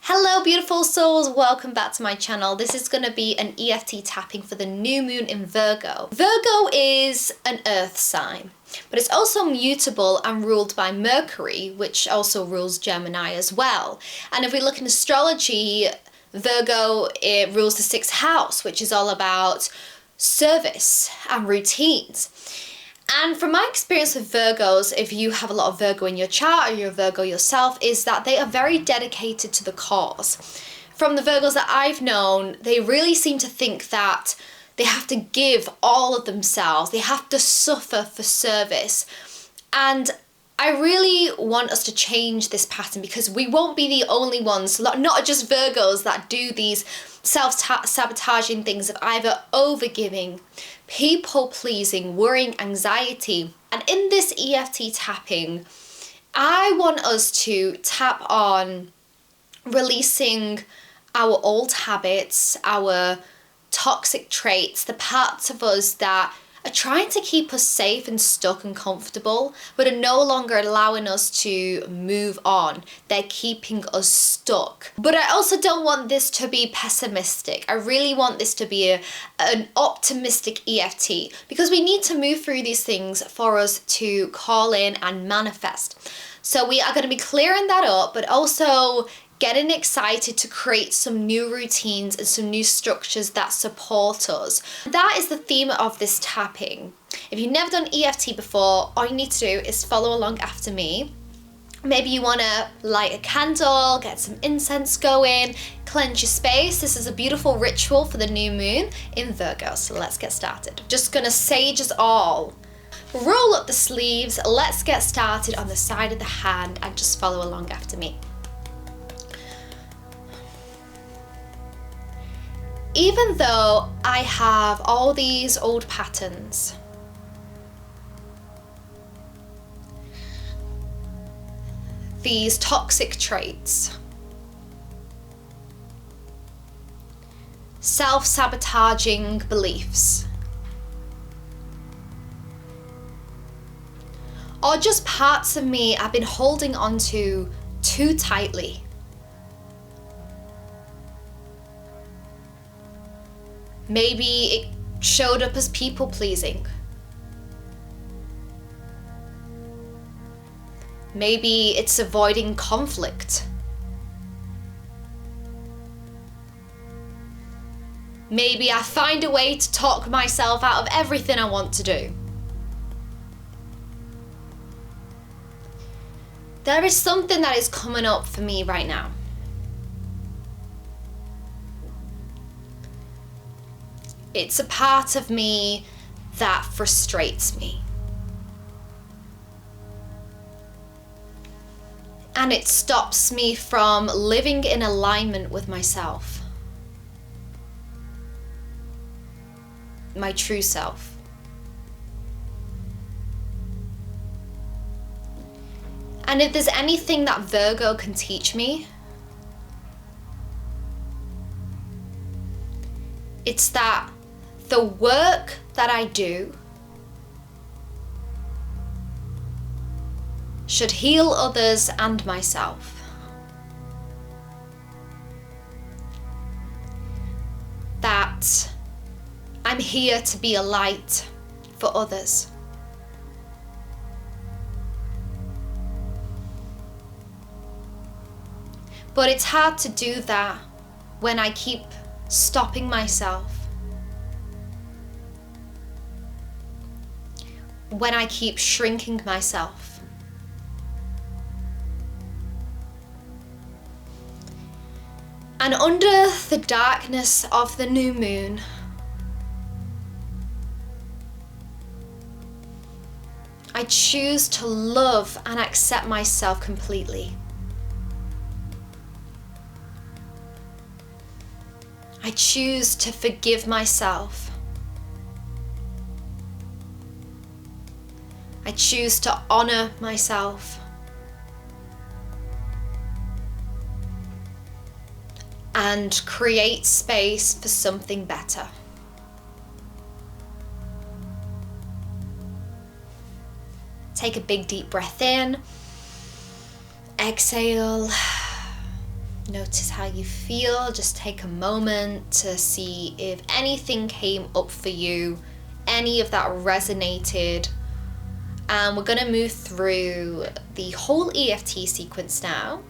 Hello beautiful souls, welcome back to my channel. This is going to be an EFT tapping for the new moon in Virgo. Virgo is an earth sign, but it's also mutable and ruled by Mercury, which also rules Gemini as well. And if we look in astrology, Virgo, it rules the 6th house, which is all about service and routines. And from my experience with Virgos, if you have a lot of Virgo in your chart or you're a Virgo yourself, is that they are very dedicated to the cause. From the Virgos that I've known, they really seem to think that they have to give all of themselves. They have to suffer for service. And I really want us to change this pattern because we won't be the only ones, not just Virgos, that do these self-sabotaging things of either overgiving, people-pleasing, worrying, anxiety. And in this EFT tapping, I want us to tap on releasing our old habits, our toxic traits, the parts of us that are trying to keep us safe and stuck and comfortable, but are no longer allowing us to move on. They're keeping us stuck. But I also don't want this to be pessimistic. I really want this to be an optimistic EFT, because we need to move through these things for us to call in and manifest. So we are going to be clearing that up, but also getting excited to create some new routines and some new structures that support us. That is the theme of this tapping. If you've never done EFT before, all you need to do is follow along after me. Maybe you want to light a candle, get some incense going, cleanse your space. This is a beautiful ritual for the new moon in Virgo, so let's get started. Just gonna sage us all. Roll up the sleeves, let's get started on the side of the hand and just follow along after me. Even though I have all these old patterns, these toxic traits, self-sabotaging beliefs, or just parts of me I've been holding on to too tightly, maybe it showed up as people-pleasing. Maybe it's avoiding conflict. Maybe I find a way to talk myself out of everything I want to do. There is something that is coming up for me right now. It's a part of me that frustrates me. And it stops me from living in alignment with myself, my true self. And if there's anything that Virgo can teach me, it's that the work that I do should heal others and myself. That I'm here to be a light for others. But it's hard to do that when I keep stopping myself, when I keep shrinking myself. And under the darkness of the new moon, I choose to love and accept myself completely. I choose to forgive myself. I choose to honor myself. And create space for something better. Take a big deep breath in. Exhale. Notice how you feel. Just take a moment to see if anything came up for you, any of that resonated. And we're going to move through the whole EFT sequence now.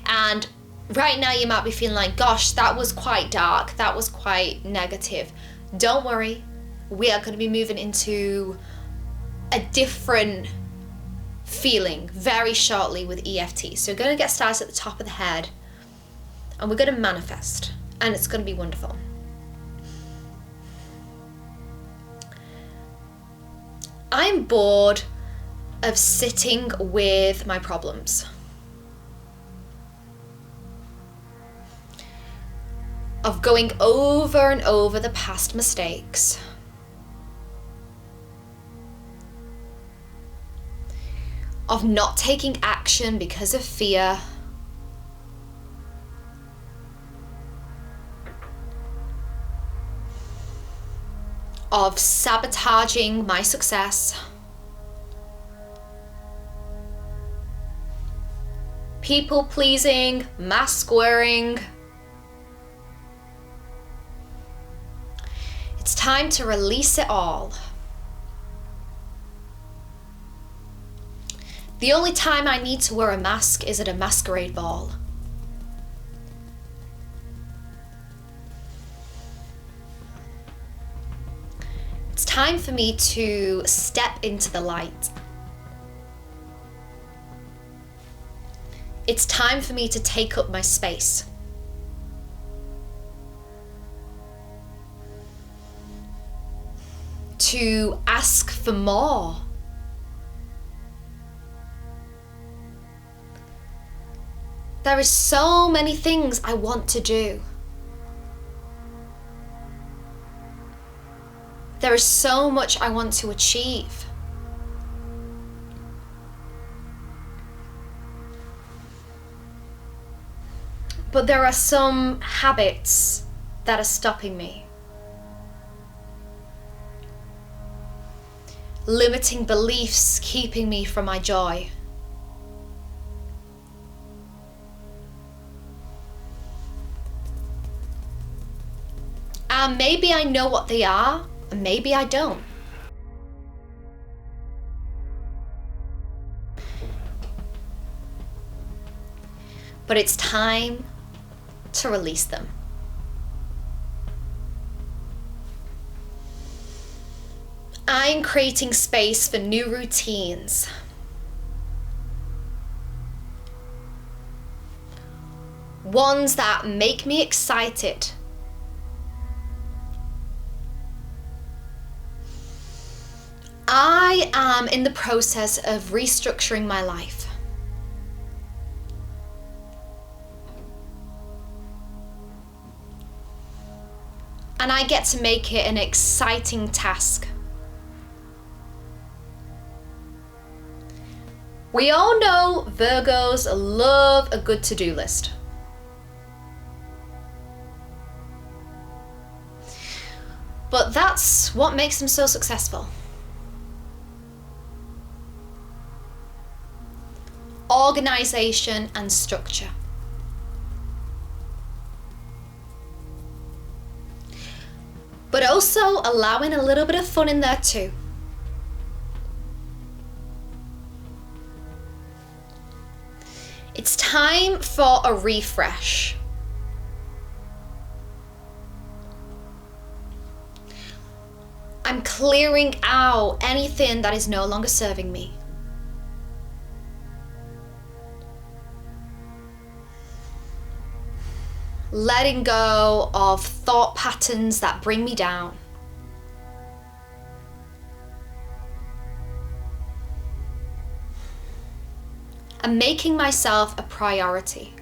And right now you might be feeling like, gosh, that was quite dark, that was quite negative. Don't worry, we are going to be moving into a different feeling very shortly with EFT. So we're going to get started at the top of the head, and we're going to manifest, and it's going to be wonderful. I'm bored of sitting with my problems. Of going over and over the past mistakes. Of not taking action because of fear. Of sabotaging my success. People pleasing, mask wearing. It's time to release it all. The only time I need to wear a mask is at a masquerade ball. It's time for me to step into the light. It's time for me to take up my space. To ask for more. There is so many things I want to do. There is so much I want to achieve. But there are some habits that are stopping me. Limiting beliefs keeping me from my joy. And maybe I know what they are, and maybe I don't. But it's time to release them. I'm creating space for new routines. Ones that make me excited. I am in the process of restructuring my life. And I get to make it an exciting task. We all know Virgos love a good to-do list. But that's what makes them so successful. Organization and structure. But also allowing a little bit of fun in there too. It's time for a refresh. I'm clearing out anything that is no longer serving me. Letting go of thought patterns that bring me down. And making myself a priority.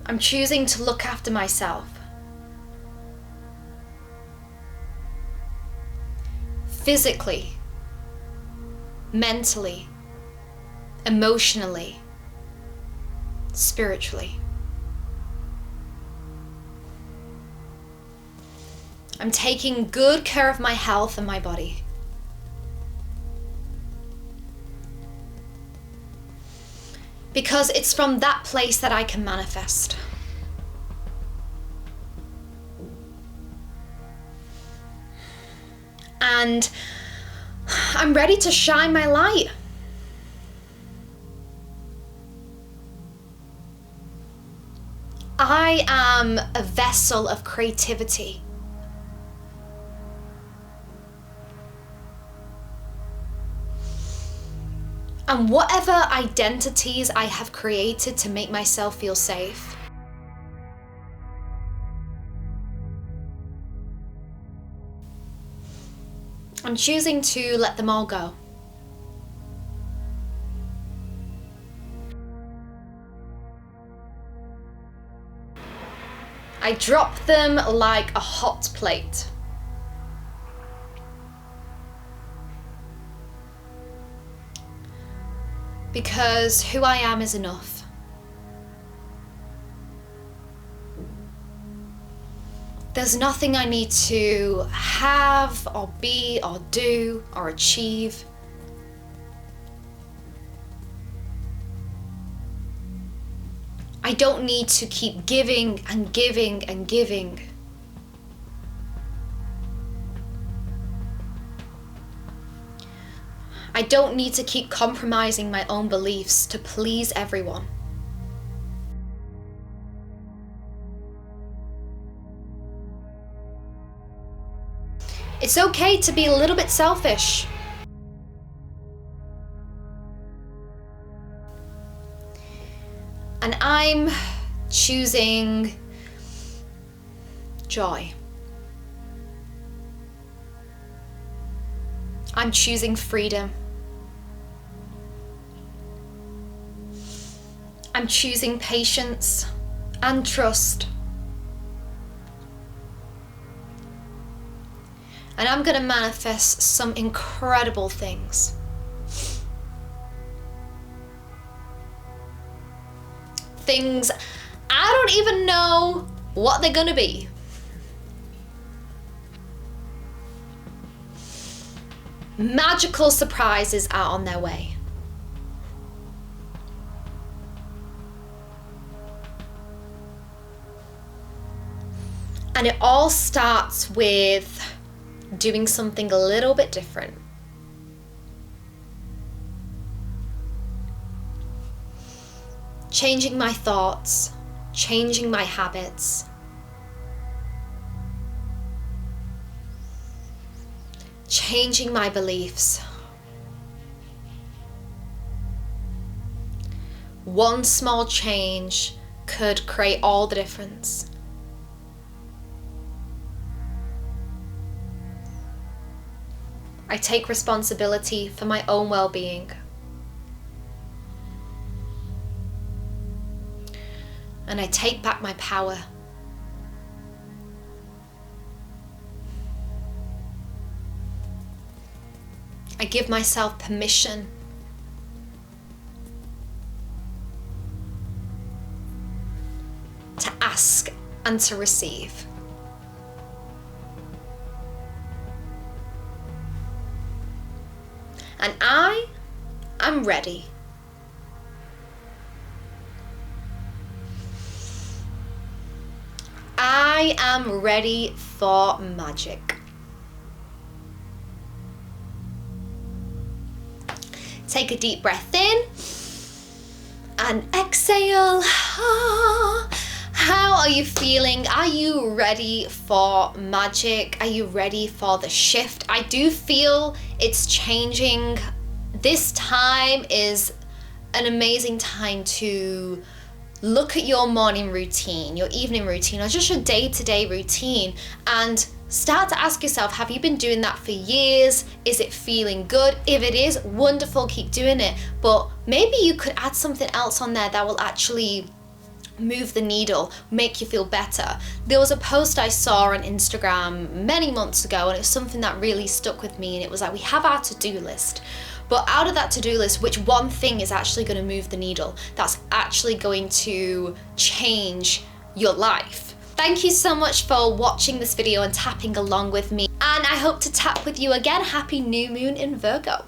I'm choosing to look after myself. Physically, mentally, emotionally, spiritually. I'm taking good care of my health and my body. because it's from that place that I can manifest. And I'm ready to shine my light. I am a vessel of creativity. And whatever identities I have created to make myself feel safe, I'm choosing to let them all go. I drop them like a hot plate. Because who I am is enough. There's nothing I need to have or be or do or achieve. I don't need to keep giving and giving and giving. I don't need to keep compromising my own beliefs to please everyone. It's okay to be a little bit selfish. And I'm choosing joy. I'm choosing freedom. I'm choosing patience and trust. And I'm going to manifest some incredible things. Things I don't even know what they're going to be. Magical surprises are on their way. And it all starts with doing something a little bit different. Changing my thoughts, changing my habits. Changing my beliefs. One small change could create all the difference. I take responsibility for my own well-being. And I take back my power. I give myself permission to ask and to receive. And I'm ready. I am ready for magic. Take a deep breath in and exhale. How are you feeling? Are you ready for magic? Are you ready for the shift? I do feel it's changing. This time is an amazing time to look at your morning routine, your evening routine, or just your day-to-day routine and start to ask yourself, have you been doing that for years? Is it feeling good? If it is, wonderful, keep doing it. But maybe you could add something else on there that will actually move the needle, make you feel better. There was a post I saw on Instagram many months ago, and it was something that really stuck with me, and it was like, we have our to-do list. But out of that to-do list, which one thing is actually going to move the needle? That's actually going to change your life. Thank you so much for watching this video and tapping along with me. And I hope to tap with you again. Happy new moon in Virgo.